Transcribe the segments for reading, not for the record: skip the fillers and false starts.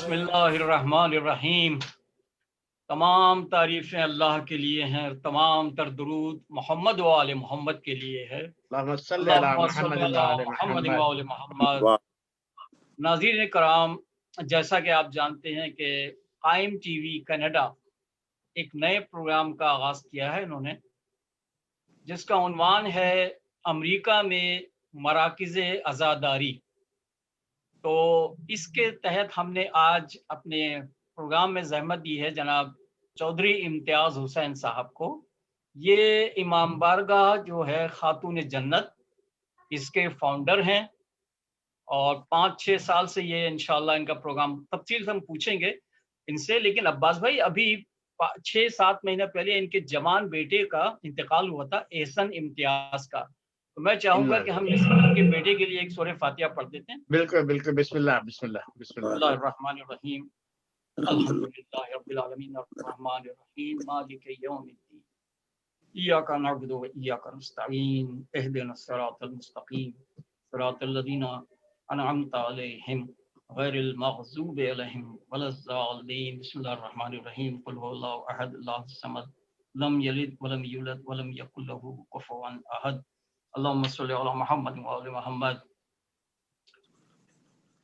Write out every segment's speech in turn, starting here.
بسم اللہ الرحمن الرحیم۔ تمام تعریفیں اللہ کے لیے ہیں، تمام تر درود محمد و آل محمد کے لیے ہے۔ اللہم صلی علی اللہم محمد صلی و علی آل محمد محمد۔ و آل محمد۔ ناظرین کرام، جیسا کہ آپ جانتے ہیں کہ قائم ٹی وی کینیڈا ایک نئے پروگرام کا آغاز کیا ہے انہوں نے، جس کا عنوان ہے امریکہ میں مراکز عزاداری۔ تو اس کے تحت ہم نے آج اپنے پروگرام میں زحمت دی ہے جناب چودھری امتیاز حسین صاحب کو۔ یہ امام بارگاہ جو ہے خاتون جنت، اس کے فاؤنڈر ہیں، اور 5-6 سال سے یہ انشاءاللہ ان کا پروگرام تفصیل سے ہم پوچھیں گے ان سے۔ لیکن عباس بھائی، ابھی 6-7 مہینہ پہلے ان کے جوان بیٹے کا انتقال ہوا تھا، احسن امتیاز کا۔ تو میں چاہوں گا کہ ہم اس کے بیٹے کے لیے ایک سورہ فاتحہ پڑھ دیتے ہیں۔ بالکل بالکل، بسم اللہ بسم اللہ بسم بسم اللہ الرحمن الرحیم۔ الحمدللہ رب العالمین الرحمن الرحیم مالک یوم الدین ایاک نعبد و ایاک نستعین اہدنا الصراط المستقیم صراط الذین انعمت علیہم غیر المغضوب علیہم ولا الضالین۔ بسم اللہ الرحمن الرحیم۔ قل هو اللہ احد اللہ الصمد لم یلد ولم یولد ولم یکن له کفوا احد۔ اللہم صلی علی محمد و آل محمد۔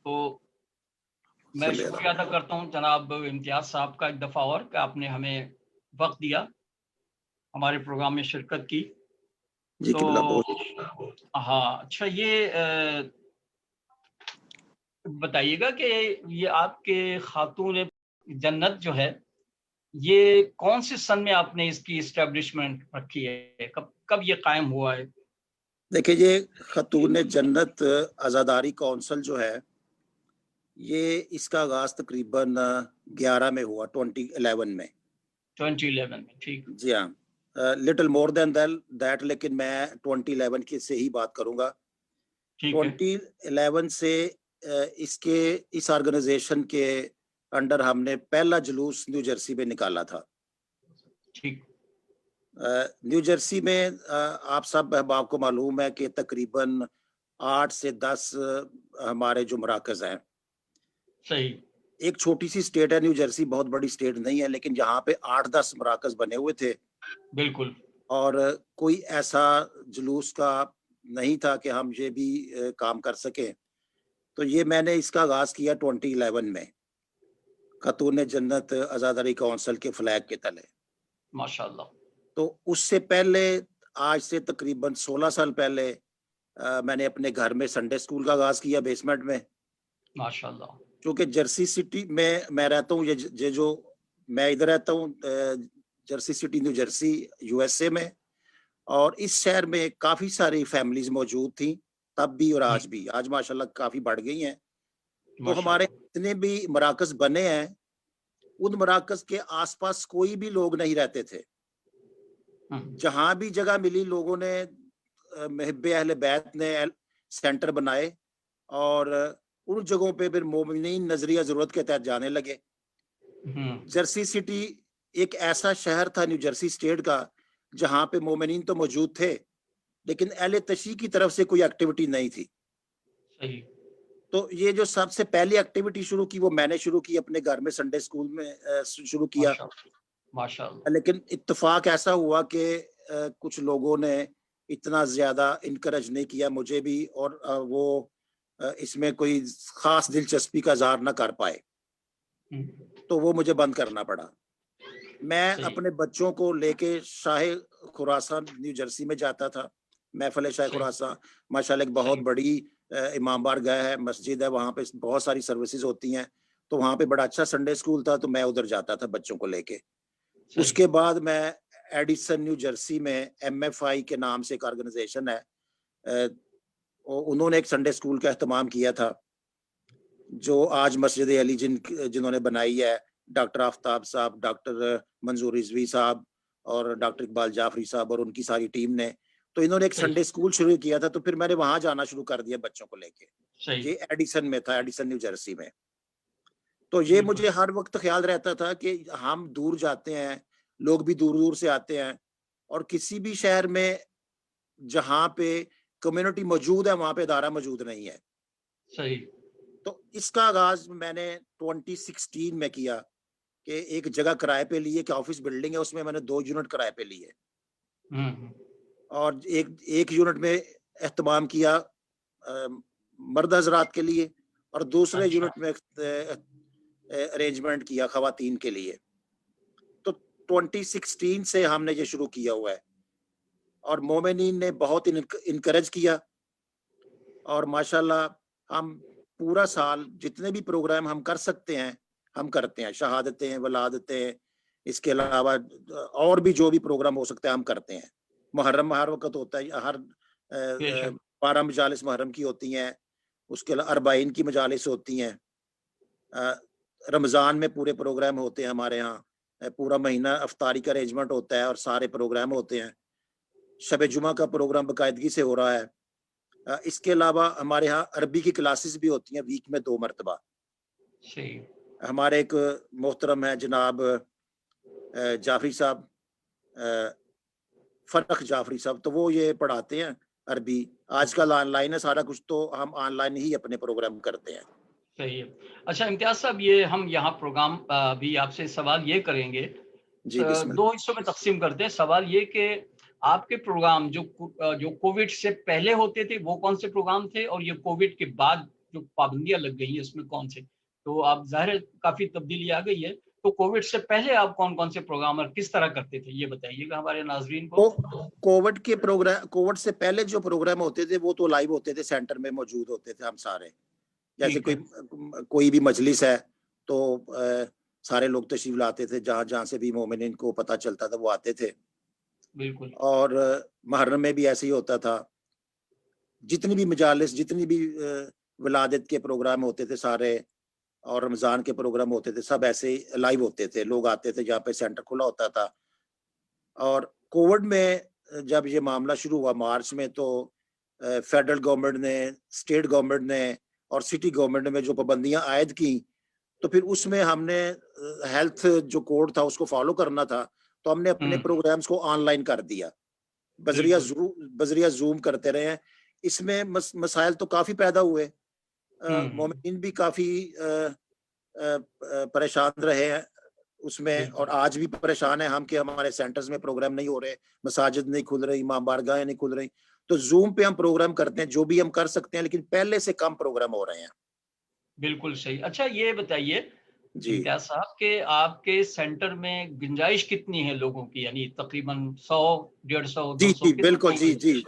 تو میں شکریہ ادا کرتا ہوں جناب امتیاز صاحب کا ایک دفعہ اور کہ آپ نے ہمیں وقت دیا، ہمارے پروگرام میں شرکت کی۔ تو ہاں، اچھا، یہ بتائیے گا کہ یہ آپ کے خاتون جنت جو ہے، یہ کون سے سن میں آپ نے اس کی اسٹیبلشمنٹ رکھی ہے؟ کب یہ قائم ہوا ہے؟ دیکھیں، یہ خاتون جنت عزاداری کونسل جو ہے، یہ اس کا آغاز تقریباً 11 میں ہوا، 2011 میں۔ 2011 میں، ٹھیک جی ہاں، لٹل مور دین دیٹ، لیکن میں 2011 کی سے ہی بات کروں گا۔ 2011 سے اس آرگنائزیشن کے انڈر ہم نے پہلا جلوس نیو جرسی میں نکالا تھا۔ ٹھیک، نیو جرسی میں آپ سب احباب کو معلوم ہے کہ تقریباً 8 سے 10 ہمارے جو مراکز ہیں۔ صحیح۔ ایک چھوٹی سی سٹیٹ ہے نیو جرسی، بہت بڑی سٹیٹ نہیں ہے، لیکن یہاں پہ 8-10 مراکز بنے ہوئے تھے۔ بالکل۔ اور کوئی ایسا جلوس کا نہیں تھا کہ ہم یہ بھی کام کر سکیں۔ تو یہ میں نے اس کا آغاز کیا 2011 میں خاتون جنت عزاداری کونسل کے فلیگ کے تلے۔ ماشاءاللہ۔ تو اس سے پہلے، آج سے تقریباً 16 سال پہلے، میں نے اپنے گھر میں سنڈے سکول کا آغاز کیا، بیسمنٹ میں۔ ماشاءاللہ۔ چونکہ جرسی سٹی میں رہتا ہوں، یہ جو میں ادھر رہتا ہوں Jersey city new Jersey U S A میں، اور اس شہر میں کافی ساری فیملیز موجود تھیں تب بھی اور آج بھی۔ آج ماشاءاللہ کافی بڑھ گئی ہیں۔ تو ہمارے اتنے بھی مراکز بنے ہیں، ان مراکز کے آس پاس کوئی بھی لوگ نہیں رہتے تھے۔ جہاں بھی جگہ ملی، لوگوں نے، محب اہل بیت نے سینٹر بنائے، اور ان جگہوں پہ پھر مومنین نظریہ ضرورت کے تحت جانے لگے۔ جرسی سٹی ایک ایسا شہر تھا نیو جرسی سٹیٹ کا جہاں پہ مومنین تو موجود تھے، لیکن اہل تشیع کی طرف سے کوئی ایکٹیویٹی نہیں تھی۔ صحیح۔ تو یہ جو سب سے پہلی ایکٹیویٹی شروع کی، وہ میں نے شروع کی اپنے گھر میں سنڈے سکول میں شروع کیا۔ ماشاءاللہ۔ لیکن اتفاق ایسا ہوا کہ کچھ لوگوں نے اتنا زیادہ انکریج نہیں کیا مجھے بھی، اور وہ اس میں کوئی خاص دلچسپی کا اظہار نہ کر پائے، تو وہ مجھے بند کرنا پڑا۔ میں اپنے بچوں کو لے کے شاہ خراسان نیو جرسی میں جاتا تھا، محفل شاہ خراسان، ماشاءاللہ ایک بہت بڑی امام بارگاہ ہے، مسجد ہے، وہاں پہ بہت ساری سروسز ہوتی ہیں، تو وہاں پہ بڑا اچھا سنڈے اسکول تھا، تو میں ادھر جاتا تھا بچوں کو لے کے۔ اس کے بعد میں ایڈیسن نیو جرسی میں MFI کے نام سے ایک آرگنائزیشن ہے، انہوں نے ایک سنڈے اسکول کا اہتمام کیا تھا، جو آج مسجد علی جنہوں نے بنائی ہے، ڈاکٹر آفتاب صاحب، ڈاکٹر منظور رضوی صاحب، اور ڈاکٹر اقبال جعفری صاحب اور ان کی ساری ٹیم نے۔ تو انہوں نے ایک سنڈے اسکول شروع کیا تھا، تو پھر میں نے وہاں جانا شروع کر دیا بچوں کو لے کے۔ یہ ایڈیسن میں تھا، ایڈیسن نیو جرسی میں۔ تو یہ مجھے ہر وقت خیال رہتا تھا کہ ہم دور جاتے ہیں، لوگ بھی دور دور سے آتے ہیں، اور کسی بھی شہر میں جہاں پہ کمیونٹی موجود ہے وہاں پہ ادارہ موجود نہیں ہے۔ صحیح۔ تو اس کا آغاز میں نے 2016 میں کیا کہ ایک جگہ کرائے پہ لیے کہ آفس بلڈنگ ہے، اس میں نے 2 یونٹ کرائے پہ لیے اور ایک یونٹ میں اہتمام کیا مرد حضرات کے لیے اور دوسرے یونٹ میں ارینجمنٹ کیا خواتین کے لیے. تو 2016 سے ہم نے یہ شروع کیا ہوا ہے اور مومنین نے بہت انکریج کیا اور ماشاءاللہ ہم پورا سال جتنے بھی پروگرام ہم کر سکتے ہیں ہم کرتے ہیں، شہادتیں، ولادتیں، اس کے علاوہ اور بھی جو بھی پروگرام ہو سکتا ہے ہم کرتے ہیں. محرم ہر وقت ہوتا ہے، ہر 12 مجالس محرم کی ہوتی ہیں، اس کے علاوہ 40 کی مجالس ہوتی ہیں. رمضان میں پورے پروگرام ہوتے ہیں ہمارے ہاں، پورا مہینہ افطاری کا ارینجمنٹ ہوتا ہے اور سارے پروگرام ہوتے ہیں. شب جمعہ کا پروگرام باقاعدگی سے ہو رہا ہے. اس کے علاوہ ہمارے ہاں عربی کی کلاسز بھی ہوتی ہیں ویک میں 2 مرتبہ. ہمارے ایک محترم ہے جناب جعفری صاحب، فرق جعفری صاحب، تو وہ یہ پڑھاتے ہیں عربی. آج کل آن لائن ہے سارا کچھ، تو ہم آن لائن ہی اپنے پروگرام کرتے ہیں. صحیح ہے. اچھا امتیاز صاحب، یہ ہم یہاں پروگرام بھی آپ سے سوال یہ کریں گے، جی بسم اللہ. 2 حصوں میں تقسیم کرتے ہیں. سوال یہ کہ آپ کے پروگرام جو کووڈ سے پہلے ہوتے تھے وہ کون سے پروگرام تھے، اور یہ کووڈ کے بعد جو پابندیاں لگ گئی ہیں اس میں کون سے؟ تو آپ ظاہر کافی تبدیلی آ گئی ہے، تو کووڈ سے پہلے آپ کون کون سے پروگرام اور کس طرح کرتے تھے یہ بتائیے گا ہمارے ناظرین کو. کووڈ کے پروگرام، کووڈ سے پہلے جو پروگرام ہوتے تھے وہ تو لائیو ہوتے تھے، سینٹر میں موجود ہوتے تھے ہم سارے. جیسے کوئی بھی مجلس ہے تو سارے لوگ تشریف لاتے تھے، جہاں سے بھی مومنین کو پتہ چلتا تھا وہ آتے تھے. بالکل. اور محرم میں بھی ایسے ہی ہوتا تھا. جتنی بھی مجالس، جتنی بھی ولادت کے پروگرام ہوتے تھے سارے، اور رمضان کے پروگرام ہوتے تھے، سب ایسے ہی لائیو ہوتے تھے. لوگ آتے تھے جہاں پہ سینٹر کھلا ہوتا تھا. اور کووڈ میں جب یہ معاملہ شروع ہوا مارچ میں، تو فیڈرل گورنمنٹ نے، اسٹیٹ گورنمنٹ نے اور سٹی گورنمنٹ میں جو پابندیاں عائد کی، تو پھر اس میں ہم نے ہیلتھ جو کوڈ تھا اس کو فالو کرنا تھا، تو ہم نے اپنے پروگرامز کو آن لائن کر دیا، بذریعہ زوم کرتے رہے ہیں. اس میں مسائل تو کافی پیدا ہوئے، مومنین بھی کافی پریشان رہے ہیں اس میں، اور آج بھی پریشان ہیں ہم کہ ہمارے سینٹرز میں پروگرام نہیں ہو رہے، مساجد نہیں کھل رہی، امام بارگاہیں نہیں کھل رہی. تو زوم پہ ہم پروگرام کرتے ہیں جو بھی ہم کر سکتے ہیں، لیکن پہلے سے کم پروگرام ہو رہے ہیں. بالکل صحیح. اچھا یہ بتائیے جی امتیاز صاحب کہ آپ کے سینٹر میں گنجائش کتنی ہے لوگوں کی، یعنی تقریباً 100، 150، 200؟ جی بالکل. جی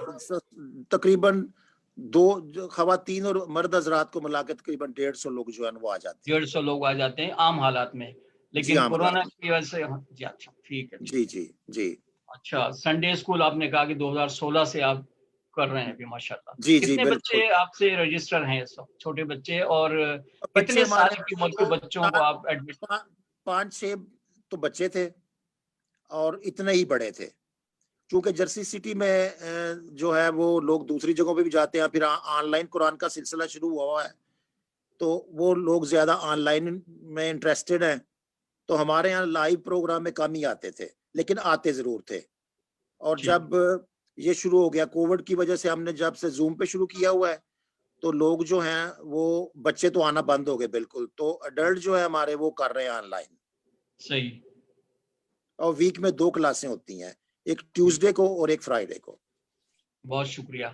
تقریباً 2 خواتین اور مرد حضرات کو ملا کے تقریباً 150 لوگ جو ہیں وہ آ جاتے ہیں. 150 لوگ آ جاتے ہیں عام حالات میں، لیکن کورونا کی وجہ سے. جی اچھا ٹھیک ہے. جی. اچھا سنڈے اسکول آپ نے کہا کہ 2016 سے آپ کر رہے ہیں ابھی، ماشاءاللہ. جی کتنے بالکل. بچے آپ سے رجسٹر ہیں اس وقت، چھوٹے بچے، اور بچے کتنے سال ہمارے کی عمر کے بچوں کو آپ ایڈمٹ؟ 5-6 تو بچے تھے اور اتنے ہی بڑے تھے. چونکہ جرسی سٹی میں جو ہے وہ لوگ دوسری جگہوں پہ بھی جاتے ہیں، پھر آن لائن قرآن کا سلسلہ شروع ہوا ہے، تو وہ لوگ زیادہ آن لائن میں انٹرسٹڈ ہیں. تو ہمارے یہاں لائیو پروگرام میں کم ہی آتے تھے، لیکن آتے ضرور تھے. اور جب یہ شروع ہو گیا کووڈ کی وجہ سے، ہم نے جب سے زوم پہ شروع کیا ہوا ہے، تو لوگ جو ہیں وہ بچے تو آنا بند ہو گئے بالکل. تو اڈلٹ جو ہے ہمارے وہ کر رہے ہیں آن لائن. صحیح. اور ویک میں 2 کلاسیں ہوتی ہیں، ایک ٹیوزڈے کو اور ایک فرائیڈے کو. بہت شکریہ.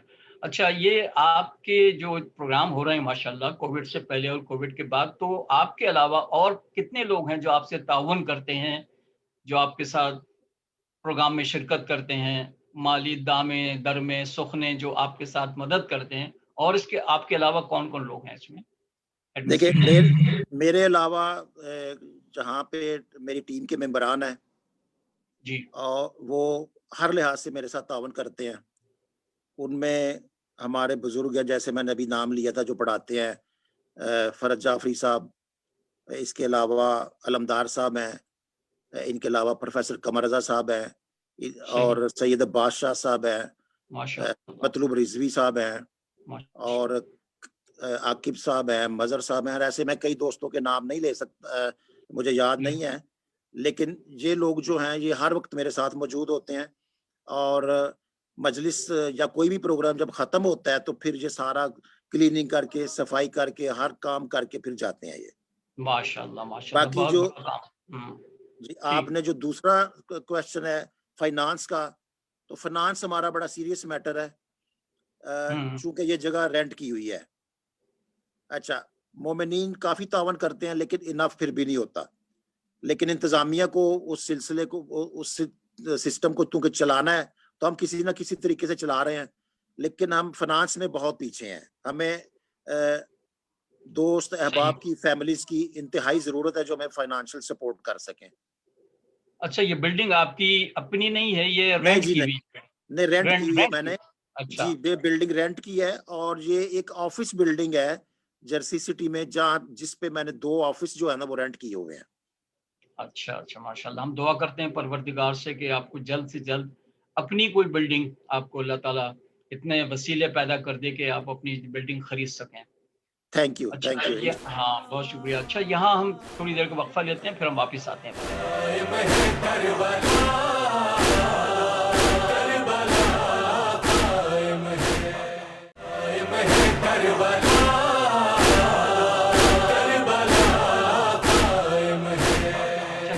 اچھا یہ آپ کے جو پروگرام ہو رہے ہیں ماشاءاللہ کووڈ سے پہلے اور کووڈ کے بعد، تو آپ کے علاوہ اور کتنے لوگ ہیں جو آپ سے تعاون کرتے ہیں، جو آپ کے ساتھ پروگرام میں شرکت کرتے ہیں، مالی دامیں درمیں سخنے جو آپ کے ساتھ مدد کرتے ہیں، اور اس کے آپ کے علاوہ کون کون لوگ ہیں اس میں؟ دیکھیں میرے علاوہ جہاں پہ میری ٹیم کے ممبران ہیں جی، اور وہ ہر لحاظ سے میرے ساتھ تعاون کرتے ہیں. ان میں ہمارے بزرگ ہیں، جیسے میں نے ابھی نام لیا تھا جو پڑھاتے ہیں، فرج جعفری صاحب، اس کے علاوہ علمدار صاحب ہیں، ان کے علاوہ پروفیسر قمر رضا صاحب ہیں، اور سید عباس شاہ صاحب ہیں، مطلوب رضوی صاحب ہیں، اور عاقب صاحب ہیں، مظہر صاحب ہیں. اور ایسے میں کئی دوستوں کے نام نہیں لے سکتا، مجھے یاد نہیں ہے، لیکن یہ لوگ جو ہیں یہ ہر وقت میرے ساتھ موجود ہوتے ہیں. اور مجلس یا کوئی بھی پروگرام جب ختم ہوتا ہے تو پھر یہ سارا کلیننگ کر کے صفائی کر کے ہر کام کر کے پھر جاتے ہیں یہ. ماشاءاللہ ماشاءاللہ باقی بہت جو بڑا کام. جی آپ نے جو دوسرا کوشچن ہے فائنانس کا، تو فائنانس ہمارا بڑا سیریس میٹر ہے چونکہ یہ جگہ رینٹ کی ہوئی ہے. اچھا مومنین کافی تعاون کرتے ہیں لیکن انف پھر بھی نہیں ہوتا، لیکن انتظامیہ کو اس سلسلے کو اس سسٹم کو چونکہ چلانا ہے تو ہم کسی نہ کسی طریقے سے چلا رہے ہیں، لیکن ہم فائنانس میں بہت پیچھے ہیں. ہمیں دوست احباب کی فیملیز کی انتہائی ضرورت ہے جو ہمیں فائنانشل سپورٹ کر سکیں. اچھا یہ بلڈنگ آپ کی اپنی نہیں ہے، یہ نہیں رینٹ جی کی ہوئی؟ نہیں رینٹ کی ہوئی ہے میں نے. اچھا جی یہ بلڈنگ رینٹ کی ہے اور یہ ایک آفس بلڈنگ ہے جرسی سٹی میں جہاں جس پہ میں نے 2 آفس جو ہے نا وہ رینٹ کیے ہوئے ہیں. اچھا اچھا ماشاءاللہ. ہم دعا کرتے ہیں پروردگار سے کہ آپ کو جلد سے جلد اپنی کوئی بلڈنگ آپ کو اللہ تعالیٰ اتنے وسیلے پیدا کر دے کہ آپ اپنی بلڈنگ خرید سکیں. تھینک یو اچھا تھینک یو. ہاں بہت شکریہ. اچھا یہاں ہم تھوڑی دیر کا وقفہ لیتے ہیں پھر ہم واپس آتے ہیں.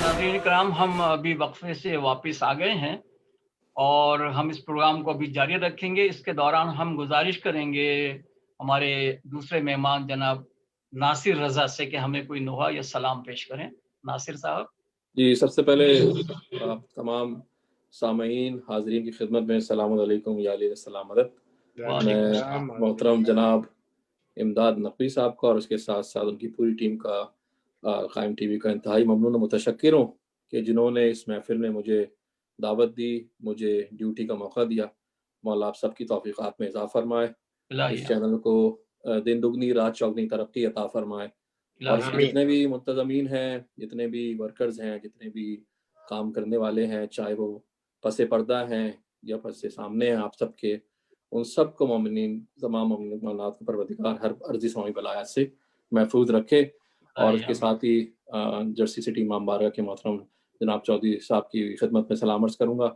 ناظرین کرام ہم ابھی وقفے سے واپس آ گئے ہیں اور ہم اس پروگرام کو ابھی جاری رکھیں گے. اس کے دوران ہم گزارش کریں گے ہمارے دوسرے مہمان جناب ناصر رضا سے کہ ہمیں کوئی نوحہ یا سلام پیش کریں. ناصر صاحب. جی سب سے پہلے آپ تمام سامعین حاضرین کی خدمت میں السلام علیکم یا علیہ السلام مدد. میں محترم جناب امداد نقوی صاحب کا اور اس کے ساتھ ساتھ ان کی پوری ٹیم کا قائم ٹی وی کا انتہائی ممنون و متشکر ہوں کہ جنہوں نے اس محفل میں مجھے دعوت دی، مجھے ڈیوٹی کا موقع دیا. مولا آپ سب کی توفیقات میں اضافہ فرمائے، اس چینل کو دن دگنی رات چوگنی ترقی عطا فرمائے، اور اس کے جتنے بھی منتظمین ہیں، جتنے بھی ورکرز ہیں، جتنے بھی کام کرنے والے ہیں، چاہے وہ پس پردہ ہیں یا پس سامنے ہیں، آپ سب کے ان سب کو مومنین تمام مومنات کو پروردگار ہر عرضی سماعی بلایات سے محفوظ رکھے. اور اس کے ساتھ ہی جرسی سٹی امام بارگاہ کے محترم جناب چودھری صاحب کی خدمت میں سلام عرض کروں گا.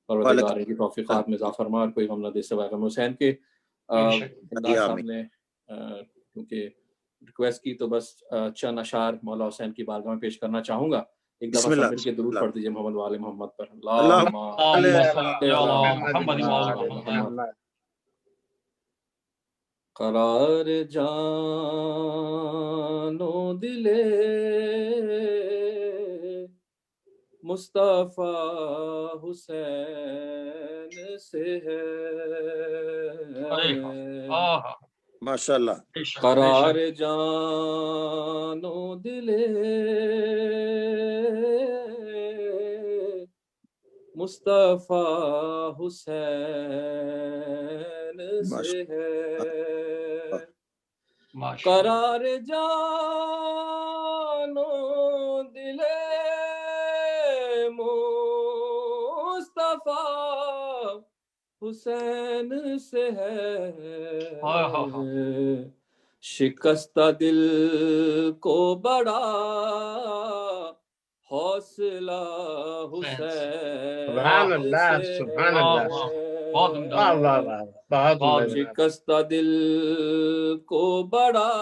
پروردگار کی توفیقات میں اضافہ فرما، اور کوئی غم نہ دے سوائے غم حسین کے. امداد صاحب نے کیونکہ ریکویسٹ کی تو بس چند اشعار مولا حسین کی بارگاہ میں پیش کرنا چاہوں گا. ایک دفعہ سب مل کے درود پڑھ دیجیے محمد وآل محمد پر. قرار جانو دلے مصطفیٰ حسین سے ہے ماشاءاللہ. قرار جانو دلے مصطفیٰ حسین سے ہے. قرار جانو دلے مصطفیٰ حسین سے ہے. شکستہ دل کو بڑا حوصلہ حسین سبحان اللہ سبحان اللہ. شکستہ دل کو بڑا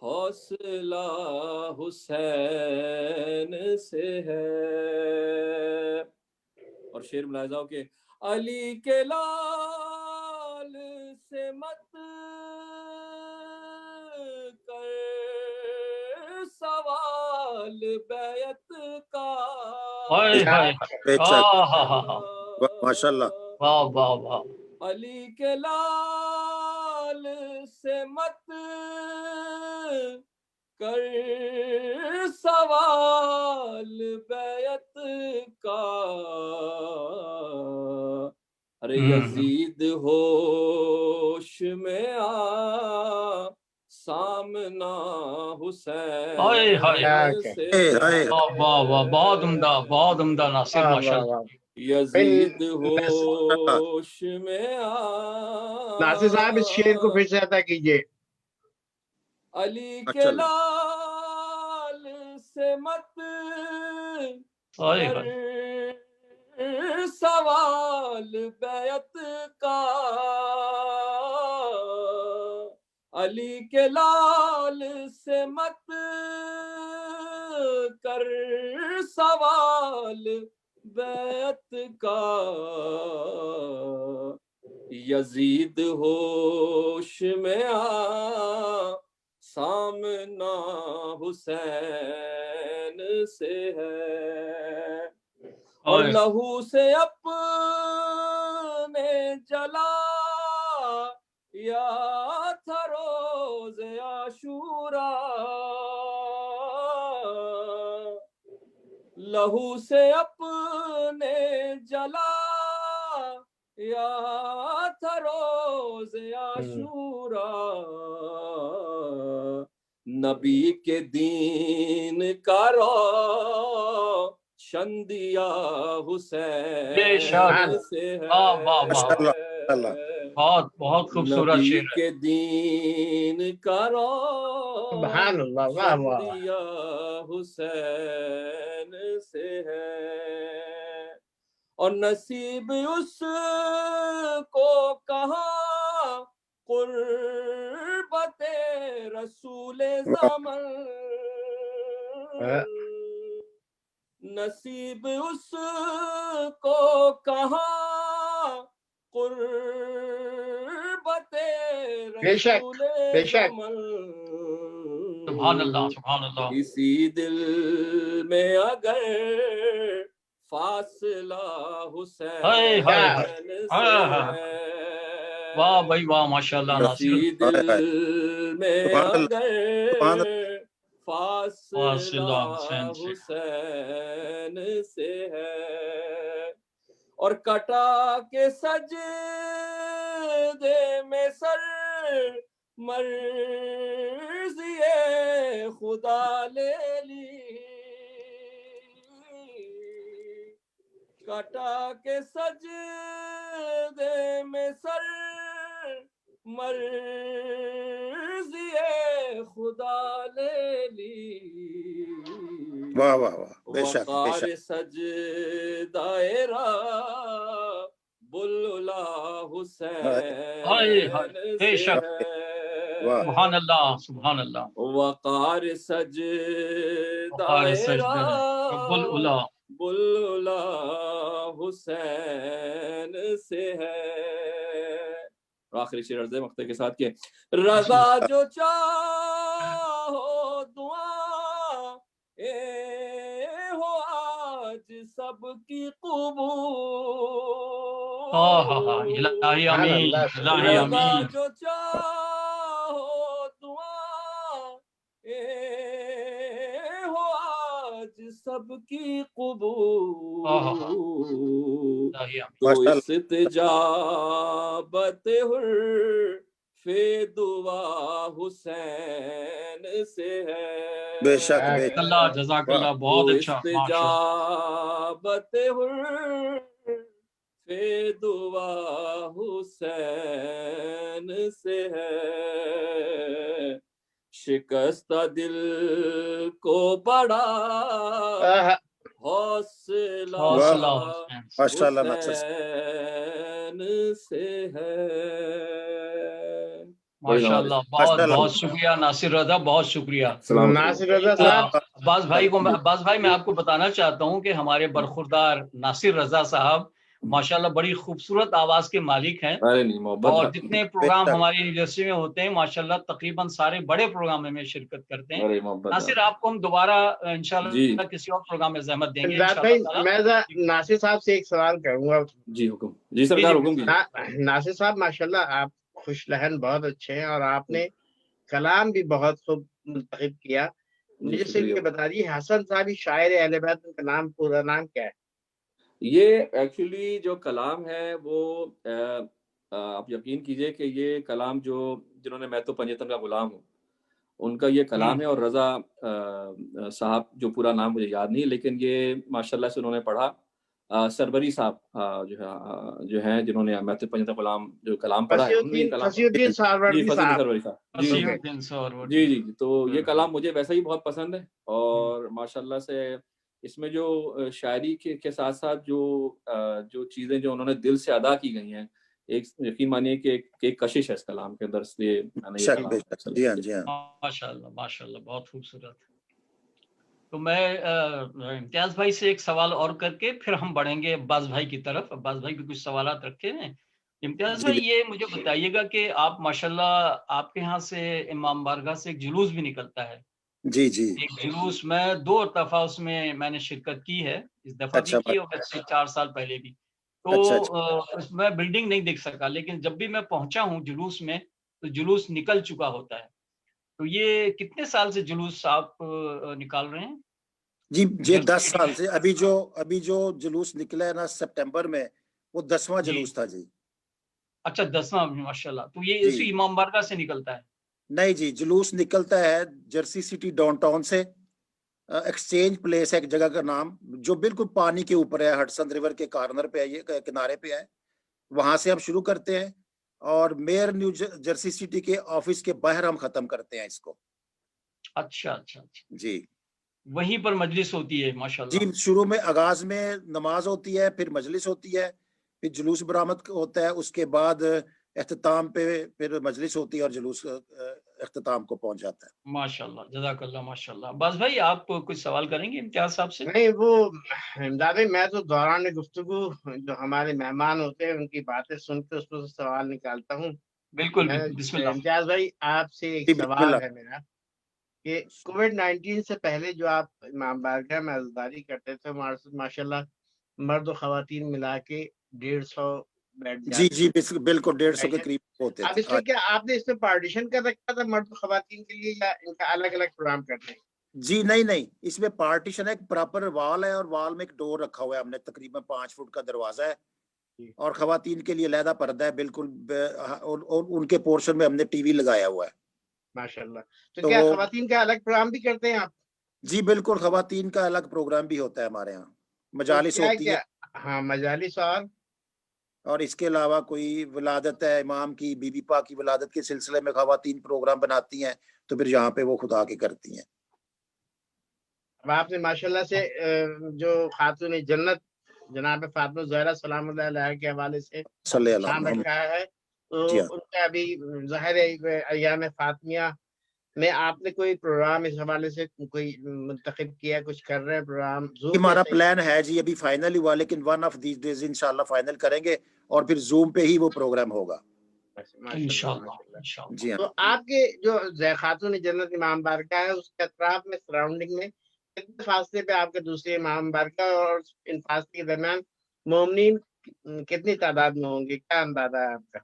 حوصلہ حسین سے ہے. اور شعر ملاحظہ ہو کہ علی کے لال سے مت کر سوال بیعت کا. ماشاءاللہ. علی کے لال سے مت کر سوال بیعت کا. ارے یزید ہوش میں آ سامنا حسین سے. بہت عمدہ بہت عمدہ ناصر ماشاءاللہ. یزید ہوش میں آ. ناصر صاحب اس شعر کو پھر سے عطا کیجیے. علی کے لال سے مت کر سوال بیعت کا، علی کے لال سے مت کر سوال بیعت کا، یزید ہوش میں آ سامنا حسین سے ہے، اور لہو سے اپنے جلا یا تھا روز عاشورا، لہو سے اپنے جلا یا تھا روز عاشورا، نبی کے دین کا روشن دیا حسین سے ہے، بہت بہت خوبصورت نبی شعر ہے۔ کے دین کا سبحان اللہ، واہ روشن واہ، دیا حسین سے ہے، اور نصیب اس کو کہاں قربت رسول زمن، نصیب اس کو کہاں قربت بے شک رسول بے شک، زمن، سبحان اللہ سبحان اللہ۔ اسی دل میں اگر فاصلہ ہائے ہائے ہائے، حسین سے ہائے ہائے، ہے، واہ بھائی واہ، ماشاء اللہ ناصر، اسی دل میں اگر فاصلہ فاصلہ حسین سے، حسین سے ہے، اور کٹا کے سجدے میں سر مرضی خدا لے لی، کٹا کے سجدے میں سر مرضی خدا لے لی، واہ واہ واہ، بے شک بے وقار شک، سجدائے بللا ہائے ہائے، حسین بے سے شک، ہے، سبحان اللہ سبحان اللہ، وقار وقار سجدائے سجدہ رب العلا، بللا حسین سے ہے، آخری شعر عرض مقطع کے ساتھ کہ رضا جو چاہو دعا اے ہو آج سب کی قبول، الہی سبحان امین، اللہ، الہی سبحان رضا امین، جو چاہو دعا اے ہو آج سب کی قبول، الہی امین، تو استجابت فی دعا حسین سے ہے، بے شک بے جزاک اللہ جزاک اللہ، تو بہت اچھا، ماشاء استجابت فی دعا حسین سے ہے، شکستہ دل کو بڑا اللہ، حوصلہ حوصلہ حسین سے، ماشاء اللہ ناصر صاحب، حسین سے ہے، ماشاء اللہ، بہت ماشاء اللہ، بہت شکریہ ناصر رضا، بہت شکریہ۔ السلام علیکم۔ ناصر رضا صاحب، عباس بھائی میں آپ کو بتانا چاہتا ہوں کہ ہمارے برخوردار ناصر رضا صاحب ماشاءاللہ بڑی خوبصورت آواز کے مالک ہیں، ارے نہیں، محبت اور ہے۔ جتنے پروگرام ہماری یونیورسٹی میں ہوتے ہیں ماشاءاللہ تقریباً سارے بڑے پروگرام میں شرکت کرتے ہیں۔ ارے محبت ناصر آپ کو ہم دوبارہ انشاءاللہ جی کسی اور پروگرام میں زحمت دیں گے امداد بھائی، انشاءاللہ میں ناصر صاحب سے ایک سوال کروں گا۔ جی حکم، جی سرکار حکم کیجیے۔ ناصر صاحب ماشاءاللہ آپ خوش لہن بہت اچھے ہیں، اور آپ نے کلام بھی بہت خوب منتخب کیا۔ مجھے صرف یہ بتا دیجیے حسن صاحب شاعر اہل بیت، ان کا نام پورا نام کیا ہے؟ یہ ایکچولی جو کلام ہے وہ آپ یقین کیجئے کہ یہ کلام جنہوں نے میں تو پنجتن کا غلام ہوں ان کا یہ کلام ہے، اور رضا صاحب جو پورا نام مجھے یاد نہیں، لیکن یہ ماشاءاللہ سے انہوں نے پڑھا۔ سربری صاحب جو ہیں جنہوں نے میں تو پنجتن غلام جو کلام پڑھا ہے، انہوں نے یہ کلام فصیح الدین جی سہروردی فضل صاحب، سربری صاحب وسیع الدین سہروردی۔ جی تو یہ کلام مجھے ویسا ہی بہت پسند ہے، اور ماشاءاللہ سے اس میں جو شاعری کے ساتھ ساتھ جو چیزیں جو انہوں نے دل سے ادا کی گئی ہیں، ایک یقین مانیے کہ ایک کشش ہے اس کلام کے اندر، اس لیے میں نے یہ کلام جی ہاں جی ہاں ماشاء اللہ بہت خوبصورت. تو میں امتیاز بھائی سے ایک سوال اور کر کے پھر ہم بڑھیں گے عباس بھائی کی طرف. عباس بھائی بھی کچھ سوالات رکھے ہیں. امتیاز بھائی یہ مجھے بتائیے گا کہ آپ ماشاءاللہ آپ کے یہاں سے امام بارگاہ سے ایک جلوس بھی نکلتا ہے. جی جی ایک جلوس میں 2 دفعہ اس میں نے شرکت کی ہے, اس دفعہ بھی کی اور ویسے 4 سال پہلے بھی. تو اس میں بلڈنگ نہیں دیکھ سکا, لیکن جب بھی میں پہنچا ہوں جلوس میں تو جلوس نکل چکا ہوتا ہے. تو یہ کتنے سال سے جلوس آپ نکال رہے ہیں؟ جی 10 سال سے. ابھی جو جلوس نکلا ہے نا سپٹمبر میں, وہ 10واں جلوس تھا جی. اچھا 10واں, ماشاءاللہ. تو یہ اسی امام بارگاہ سے نکلتا ہے؟ نہیں جی, جلوس نکلتا ہے جرسی سٹی ڈاؤن ٹاؤن سے. ایکسچینج پلیس ہے ایک جگہ کا نام, جو بالکل پانی کے اوپر ہے, ہڈسن ریور کے کارنر پہ ہے, یہ کنارے پہ ہے. وہاں سے ہم شروع کرتے ہیں اور میئر نیو جرسی سٹی کے آفس کے باہر ہم ختم کرتے ہیں اس کو. اچھا اچھا اچھا جی, وہیں پر مجلس ہوتی ہے ماشاءاللہ. جی شروع میں آغاز میں نماز ہوتی ہے, پھر مجلس ہوتی ہے, پھر جلوس برآمد ہوتا ہے, اس کے بعد اختتام پہ پھر مجلس ہوتی ہے اور جلوس اختتام کو پہنچ جاتا ہے. ماشاءاللہ, جزاک اللہ. ماشاءاللہ. عباس بھائی آپ کچھ سوال کریں گے امتیاز صاحب سے؟ نہیں, وہ امداد بھائی میں تو دوران گفتگو جو ہمارے مہمان ہوتے ہیں ان کی باتیں سن کے اس میں سے سوال نکالتا ہوں. بالکل بسم اللہ. امتیاز بھائی آپ سے ایک سوال ہے میرا کہ کووڈ-19 سے پہلے جو آپ امام بارگاہ میں عزاداری کرتے تھے, ماشاء اللہ مرد و خواتین ملا کے 150 بیٹھ جی جاتے جی بالکل 150 کے قریب ہوتے اب تھے. اس میں کیا آپ نے اس میں پارٹیشن کر رکھا تھا مرد و خواتین کے لیے, یا ان کا الگ الگ پروگرام کرتے ہیں؟ جی نہیں, اس میں پارٹیشن ہے, ایک پراپر وال ہے اور وال میں ایک ڈور رکھا ہوا ہے ہم نے, تقریباً 5 فٹ کا دروازہ ہے, اور خواتین کے لیے علیحدہ پردہ ہے بالکل, اور ان کے پورشن میں ہم نے ٹی وی لگایا ہوا ہے. ماشاءاللہ. تو کیا خواتین کا الگ پروگرام بھی کرتے ہیں آپ؟ جی بالکل, خواتین کا الگ پروگرام بھی ہوتا ہے ہمارے ہاں, مجالس ہوتی ہے. ہاں مجالس, اور اس کے علاوہ کوئی ولادت ہے امام کی, بی بی پاک کی ولادت کے سلسلے میں خواتین پروگرام بناتی ہیں, تو پھر یہاں پہ وہ خدا کے کرتی ہیں. اب آپ نے ماشاءاللہ سے جو خاتون جنت جناب فاطمہ زہرا سلام اللہ علیہ کے حوالے سے نام رکھا ہے, تو ان کا ابھی ظاہر ایام فاطمیہ میں آپ نے کوئی پروگرام اس حوالے سے کوئی منتخب کیا, کچھ کر رہے ہیں پروگرام؟ ہمارا پلان ہے جی, ابھی فائنل ہوا, لیکن ون آف دیز ڈیز انشاءاللہ فائنل کریں گے, اور پھر زوم پہ ہی وہ پروگرام ہوگا انشاءاللہ. جی ہاں. تو آپ کے جو خاتون جنت امام بارگاہ ہے اس کے اطراف میں سراؤنڈنگ میں کتنے فاصلے پہ آپ کے دوسرے امام بارگاہ, اور ان فاصلے کے درمیان مومنین کتنی تعداد میں ہوں گے, کیا اندازہ ہے آپ کا؟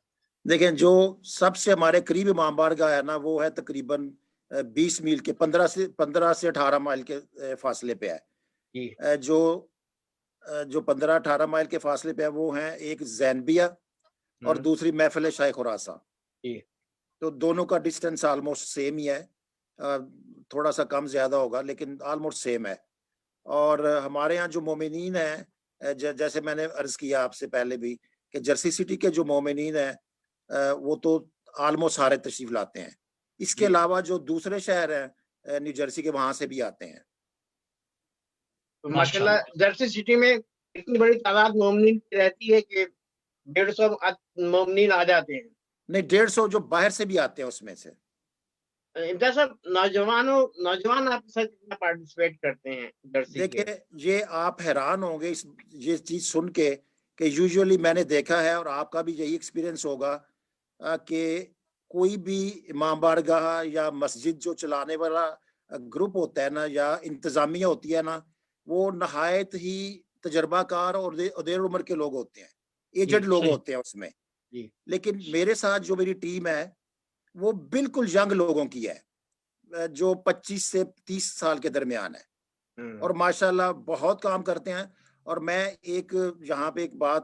دیکھیں, جو سب سے ہمارے قریب امام بارگاہ ہے نا, وہ ہے تقریباً 20 میل کے 15 سے 18 مائل کے فاصلے پہ ہے. جو 15-18 مائل کے فاصلے پہ ہے وہ ہیں ایک زینبیہ اور دوسری محفل شیخ خراساں. تو دونوں کا ڈسٹینس آلموسٹ سیم ہی ہے, تھوڑا سا کم زیادہ ہوگا لیکن آلموسٹ سیم ہے. اور ہمارے ہاں جو مومنین ہیں, جیسے میں نے عرض کیا آپ سے پہلے بھی کہ جرسی سٹی کے جو مومنین ہیں وہ تو آلموسٹ سارے تشریف لاتے ہیں. اس کے علاوہ جو دوسرے شہر ہیں نیو جرسی کے, وہاں سے بھی آتے ہیں. ماشاءاللہ جرسی سٹی میں اتنی بڑی تعداد مومنین کی رہتی ہے کہ 150 مومنین آ جاتے ہیں؟ نہیں, 150 جو باہر سے بھی آتے ہیں اس میں سے. امتیاز صاحب, نوجوان آپ کے ساتھ کتنا پارٹیسپیٹ کرتے ہیں جرسی کے؟ دیکھیں, یہ آپ حیران ہوں گے یہ چیز سن کے کہ یوزولی میں نے دیکھا ہے, اور آپ کا بھی یہی ایکسپیرینس ہوگا, کہ کوئی بھی امام بارگاہ یا مسجد جو چلانے والا گروپ ہوتا ہے نا, یا انتظامیہ ہوتی ہے نا, وہ نہایت ہی تجربہ کار اور دیر عمر کے لوگ ہوتے ہیں, ایجڈ لوگ ہوتے ہیں اس میں. لیکن میرے ساتھ جو میری ٹیم ہے وہ بالکل ینگ لوگوں کی ہے, جو 25 سے 30 سال کے درمیان ہے, اور ماشاءاللہ بہت کام کرتے ہیں. اور میں یہاں پہ ایک بات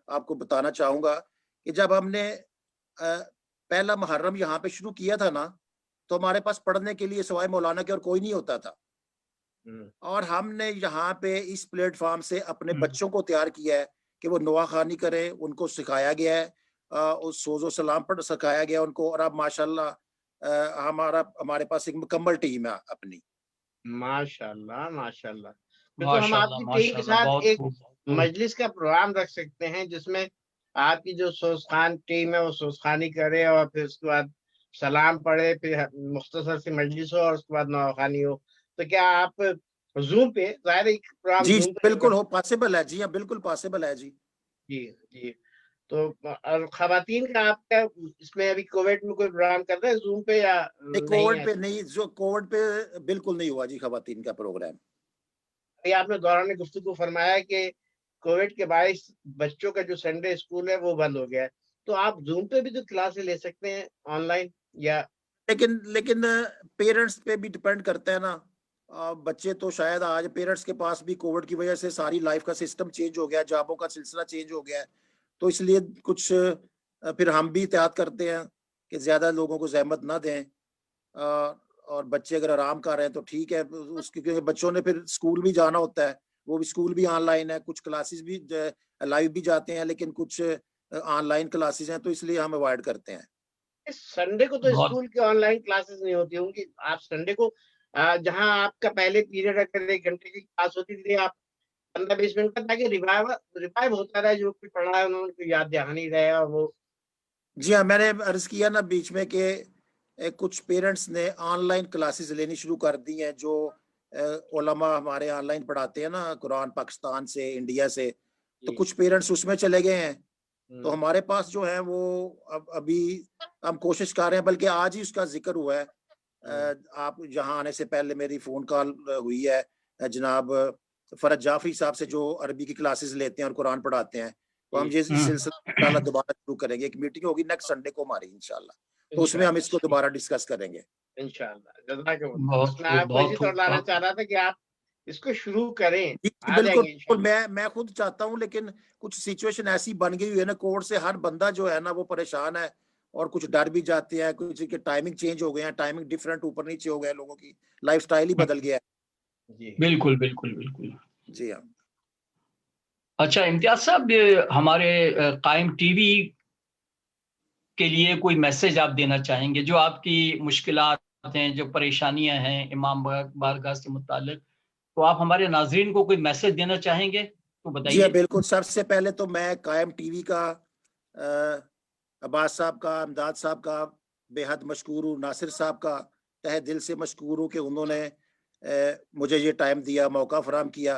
آپ کو بتانا چاہوں گا کہ جب ہم نے پہلا محرم یہاں پہ شروع کیا تھا نا, تو ہمارے پاس پڑھنے کے لیے سوائے مولانا کے اور کوئی نہیں ہوتا تھا, اور ہم نے یہاں پہ اس پلیٹ فارم سے اپنے بچوں کو تیار کیا ہے کہ وہ نوا خوانی کریں, ان کو سکھایا گیا ہے, اس سوز و سلام پر سکھایا گیا ان کو, اور اب ماشاءاللہ ہمارے پاس ایک مکمل ٹیم ہے اپنی. ماشاءاللہ ماشاءاللہ. تو ہم آپ کی ٹیم کے ساتھ ایک مجلس کا پروگرام رکھ سکتے ہیں جس میں آپ کی جو سوزخان ٹیم ہے وہ سوزخانی کرے اور پھر اس کے بعد سلام پڑھے، پھر مختصر سی مجلس ہو اور اس کے بعد نواخوانی ہو. تو کیا آپ زوم پہ ظاہر پروگرام جی بالکل ہو پاسبل ہے، جی ہاں بالکل پاسبل ہے جی. جی جی. تو اور خواتین کا آپ کا اس میں ابھی کووڈ میں کوئی پروگرام کر رہے ہیں زوم پہ یا کووڈ پہ نہیں؟ جو کووڈ پہ بالکل نہیں ہوا جی خواتین کا پروگرام. آپ نے دوران گفتگو فرمایا کہ کووڈ کے باعث بچوں کا جو سنڈے اسکول ہے وہ بند ہو گیا ہے، تو آپ زوم پہ بھی تو کلاسیں لے سکتے ہیں آن لائن یا لیکن پیرنٹس پہ بھی ڈیپینڈ کرتا ہے نا. بچے تو شاید آج پیرنٹس کے پاس بھی کووڈ کی وجہ سے ساری لائف کا سسٹم چینج ہو گیا، جابوں کا سلسلہ چینج ہو گیا ہے، تو اس لیے کچھ پھر ہم بھی احتیاط کرتے ہیں کہ زیادہ لوگوں کو زحمت نہ دیں، اور بچے اگر آرام کر رہے ہیں تو ٹھیک ہے. اس کیونکہ بچوں نے پھر اسکول بھی جانا ہوتا ہے، وہ بھی اسکول بھی آن لائن ہے، کچھ کلاسز بھی لائیو بھی جاتے ہیں لیکن کچھ آن لائن کلاسز ہیں، تو اس لیے ہم اوائڈ کرتے ہیں. سنڈے کو تو اسکول کی آن لائن کلاسز نہیں ہوتی ہوں گی. آپ سنڈے کو جہاں آپ کا پہلے پیریڈ اگر 1 گھنٹے کی کلاس ہوتی تھی آپ 15-20 منٹ کا، تاکہ ریوائو ہوتا رہے، جو کچھ پڑھا ہے انہوں نے یاد دہانی رہے. اور وہ جی ہاں میں نے عرض کیا نا بیچ میں کہ کچھ پیرنٹس نے آن لائن کلاسز لینی شروع کر دی ہیں. جو علماء ہمارے آن لائن پڑھاتے ہیں نا قرآن پاکستان سے، انڈیا سے، تو کچھ پیرنٹس اس میں چلے گئے ہیں. تو ہمارے پاس جو ہے وہ ابھی ہم کوشش کر رہے ہیں، بلکہ آج ہی اس کا ذکر ہوا ہے. آپ یہاں آنے سے پہلے میری فون کال ہوئی ہے جناب فرج جعفری صاحب سے، جو عربی کی کلاسز لیتے ہیں اور قرآن پڑھاتے ہیں. تو ہم یہ سلسلہ انشاءاللہ دوبارہ شروع کریں گے. ایک میٹنگ ہوگی نیکسٹ سنڈے کو ہماری انشاءاللہ، تو اس میں ہم اس کو دوبارہ ڈسکس کریں گے انشاءاللہ. آپ کو اسی طرح لانا چاہ رہا تھا کہ آپ اس کو شروع کریں. بالکل میں خود چاہتا ہوں، لیکن کچھ سچویشن ایسی بن گئی ہوئی ہے نا کووڈ سے، ہر بندہ جو ہے نا وہ پریشان ہے، اور کچھ ڈر بھی جاتے ہیں، کچھ کی ٹائمنگ چینج ہو گئے ہیں، ٹائمنگ ڈفرینٹ اوپر نیچے ہو گئے، لوگوں کی لائف سٹائل ہی بدل گیا ہے. بالکل بالکل بالکل. جی ہاں. اچھا امتیاز صاحب، ہمارے قائم ٹی وی کے لیے کوئی میسج آپ دینا چاہیں گے؟ جو آپ کی مشکلات ہیں، جو پریشانیاں ہیں امام بارگاہ سے متعلق، تو آپ ہمارے ناظرین کو کوئی میسج دینا چاہیں گے تو بتائیے. جی ہاں بالکل. سب سے پہلے تو میں قائم ٹی وی کا، عباس صاحب کا، امداد صاحب کا بے حد مشکور ہوں، ناصر صاحب کا تہ دل سے مشکور ہوں کہ انہوں نے مجھے یہ ٹائم دیا، موقع فراہم کیا.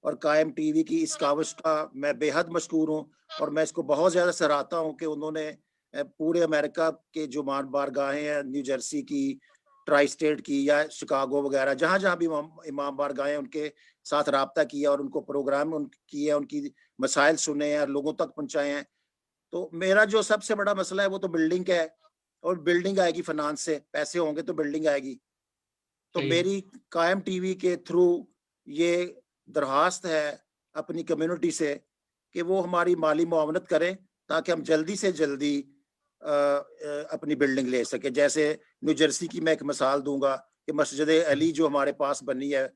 اور قائم ٹی وی کی اس کاوش کا میں بے حد مشکور ہوں، اور میں اس کو بہت زیادہ سراہتا ہوں کہ انہوں نے پورے امریکہ کے جو بارگاہیں ہیں، نیو جرسی کی، ٹرائی اسٹیٹ کی، یا شکاگو وغیرہ، جہاں جہاں بھی امام بارگاہیں، ان کے ساتھ رابطہ کیا اور ان کو پروگرام کیے، ان کی مسائل سنے ہیں اور لوگوں تک پہنچائے ہیں. تو میرا جو سب سے بڑا مسئلہ ہے وہ تو بلڈنگ کا ہے، اور بلڈنگ آئے گی فنانس سے، پیسے ہوں گے تو بلڈنگ آئے گی. تو میری قائم ٹی وی کے تھرو یہ درخواست ہے اپنی کمیونٹی سے کہ وہ ہماری مالی معاونت کریں تاکہ ہم جلدی سے جلدی اپنی بلڈنگ لے سکیں. جیسے نیو جرسی کی میں ایک مثال دوں گا کہ مسجد علی جو ہمارے پاس بنی ہے،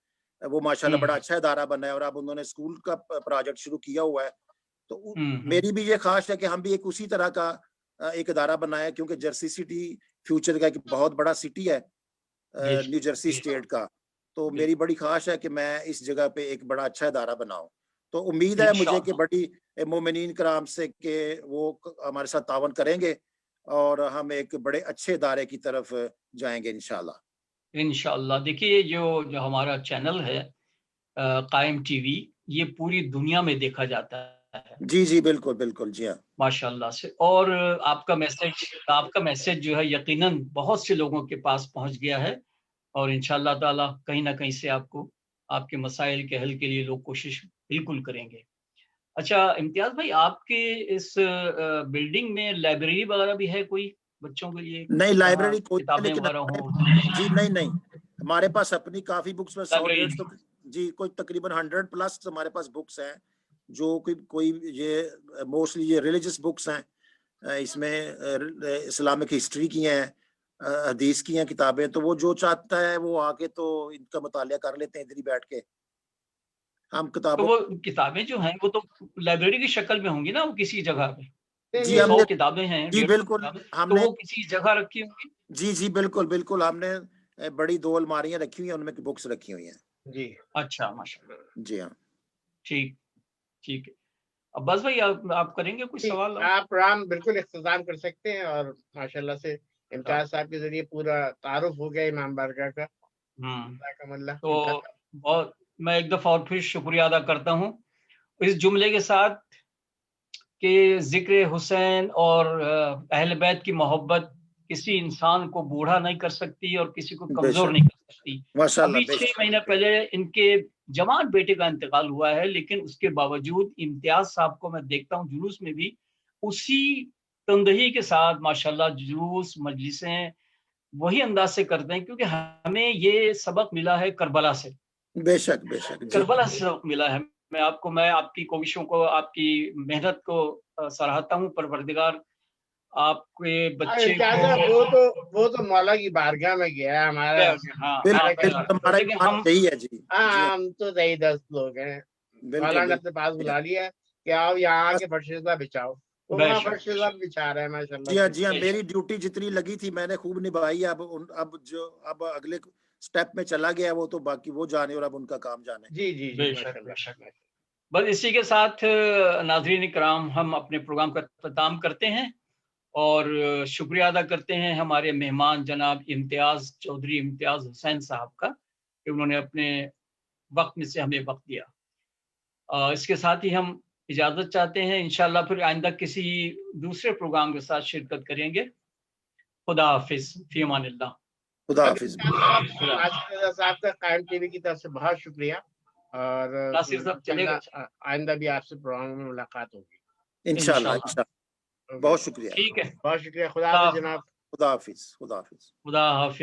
وہ ماشاءاللہ بڑا اچھا ادارہ بنا ہے، اور اب انہوں نے اسکول کا پروجیکٹ شروع کیا ہوا ہے. تو میری بھی یہ خواہش ہے کہ ہم بھی ایک اسی طرح کا ایک ادارہ بنائیں، کیونکہ جرسی سٹی فیوچر کا ایک بہت بڑا سٹی ہے نیو جرسی اسٹیٹ کا. تو میری بڑی خواہش ہے کہ میں اس جگہ پہ ایک بڑا اچھا ادارہ بناؤں. تو امید ہے مجھے کہ بڑی مومنین کرام سے کہ وہ ہمارے ساتھ تعاون کریں گے اور ہم ایک بڑے اچھے ادارے کی طرف جائیں گے انشاءاللہ. انشاءاللہ. دیکھیے جو ہمارا چینل ہے قائم ٹی وی، یہ پوری دنیا میں دیکھا جاتا ہے. جی جی بالکل بالکل. جی ہاں ماشاءاللہ سے. اور آپ کا میسج جو ہے یقیناً بہت سے لوگوں کے پاس پہنچ گیا ہے، اور انشاءاللہ تعالی کہیں نہ کہیں سے آپ کو آپ کے مسائل کے حل کے لیے لوگ کوشش بالکل کریں گے. اچھا امتیاز بھائی، آپ کے اس بلڈنگ میں لائبریری وغیرہ بھی ہے کوئی بچوں کے لیے؟ نہیں لائبریری کوئی، کتابیں لیکن وغیرہ ہوں؟ جی نہیں ہمارے پاس اپنی کافی بکس میں 100-150 جی کوئی تقریباً 100+ ہمارے پاس بکس ہیں، جو کوئی یہ موسٹلی یہ ریلیجس بکس ہیں. اس میں اسلامک ہسٹری کی ہیں، حدیث کی ہیں کتابیں. تو وہ جو چاہتا ہے وہ آ کے تو ان کا مطالعہ کر لیتے ہیں ادھر ہی بیٹھ کے. ہم کتابوں، وہ کتابیں جو ہیں وہ تو لائبریری کی شکل میں ہوں گی نا، وہ کسی جگہ پہ. جی ہم 100 کتابیں ہیں، جی بالکل ہم تو نے وہ کسی جگہ رکھی ہوں گی. جی بالکل ہم نے بڑی 2 الماریاں رکھی ہوئی ہیں، ان میں بکس رکھی ہوئی ہیں. جی اچھا ماشاءاللہ. جی ہاں. ٹھیک ٹھیک ہے. عباس بھائی آپ کریں گے کوئی سوال؟ آپ پروگرام بالکل اختتام کر سکتے ہیں، اور ماشاءاللہ سے امتیاز صاحب کے ذریعے پورا تعارف ہو گیا امام بارگاہ کا. تو بہت میں ایک دفعہ اور پھر شکریہ ادا کرتا ہوں اس جملے کے ساتھ کہ ذکر حسین اور اہل بیت کی محبت کسی انسان کو بوڑھا نہیں کر سکتی اور کسی کو کمزور نہیں کر سکتی. ابھی 6 مہینے پہلے ان کے جوان بیٹے کا انتقال ہوا ہے، لیکن اس کے باوجود امتیاز صاحب کو میں دیکھتا ہوں جلوس میں بھی اسی تندہی کے ساتھ ماشاءاللہ جلوس مجلسیں وہی انداز سے کرتے ہیں، کیونکہ ہمیں یہ سبق ملا ہے کربلا سے. بے شک بے شک. کربلا سے سبق ملا ہے. میں آپ کی کوششوں کو، آپ کی محنت کو سراہتا ہوں. پروردگار آپ کے بچے کو وہ تو مولا کی بارگاہ میں گیا ہے ہمارا. ہم تو 10 لوگ ہیں، مولا نے اپنے پاس بلا لیا کہ آؤ یہاں آ کے فرشتہ بچاؤ. فرشتہ بچا رہے ہیں ماشاءاللہ. جی ہاں جی ہاں. میری ڈیوٹی جتنی لگی تھی میں نے خوب نبھائی. اب اگلے سٹیپ میں چلا گیا وہ تو باقی وہ جانے اور اب ان کا کام جانے. جی جی بے شک. بس اسی کے ساتھ ناظرین کرام ہم اپنے پروگرام کا اختتام کرتے ہیں اور شکریہ ادا کرتے ہیں ہمارے مہمان جناب چودھری امتیاز حسین صاحب کا کہ انہوں نے اپنے وقت میں سے ہمیں وقت دیا. اس کے ساتھ ہی ہم اجازت چاہتے ہیں. انشاءاللہ پھر آئندہ کسی دوسرے پروگرام کے ساتھ شرکت کریں گے. خدا حافظ. فی امان اللہ. خدا حافظ. صاحب کا قائم ٹی وی کی طرف سے بہت شکریہ، اور آئندہ بھی آپ سے پروگرام میں ملاقات ہوگی انشاءاللہ. بہت شکریہ. ٹھیک ہے. بہت شکریہ. خدا حافظ جناب. خدا حافظ. خدا حافظ. خدا حافظ.